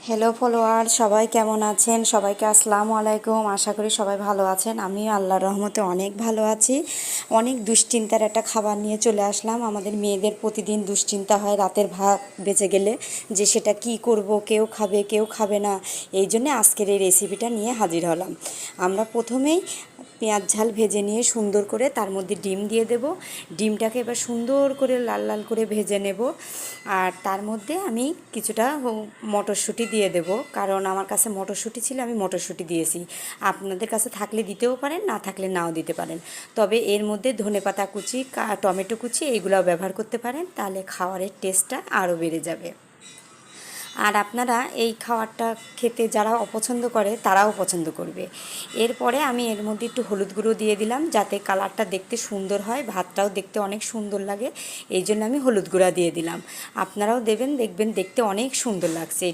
Hello follower, সবাই কেমন আছেন? সবাইকে আসসালামু আলাইকুম। আশা করি সবাই ভালো আছেন। আমি আল্লাহর রহমতে অনেক ভালো আছি। অনেক দুশ্চিন্তার একটা খাবার নিয়ে চলে আসলাম। আমাদের মেয়েদের প্রতিদিন দুশ্চিন্তা হয় রাতের ভাত বেঁচে গেলে, যে সেটা কি করব, কেউ খাবে কেউ খাবে না। এই জন্যে আজকের এই রেসিপিটা নিয়ে হাজির হলাম। আমরা প্রথমেই পেঁয়াজ ঝাল ভেজে নিয়ে সুন্দর করে তার মধ্যে ডিম দিয়ে দেব। ডিমটাকে এবার সুন্দর করে লাল লাল করে ভেজে নেব। আর তার মধ্যে আমি কিছুটা মটরশুঁটি দিয়ে দেব, কারণ আমার কাছে মটরশুঁটি ছিল, আমি মটরশুঁটি দিয়েছি। আপনাদের কাছে থাকলে দিতেও পারেন, না থাকলে নাও দিতে পারেন। তবে এর মধ্যে ধনেপাতা কুচি, টমেটো কুচি এইগুলোও ব্যবহার করতে পারেন, তাহলে খাবারের টেস্টটা আরও বেড়ে যাবে। আর আপনারা এই খাবারটা খেতে যারা অপছন্দ করে তারাও পছন্দ করবে। এরপরে আমি এর মধ্যে একটু হলুদ গুঁড়ো দিয়ে দিলাম, যাতে কালারটা দেখতে সুন্দর হয়, ভাতটাও দেখতে অনেক সুন্দর লাগে। এই জন্য আমি হলুদ গুঁড়া দিয়ে দিলাম। আপনারাও দেবেন, দেখবেন দেখতে অনেক সুন্দর লাগছে।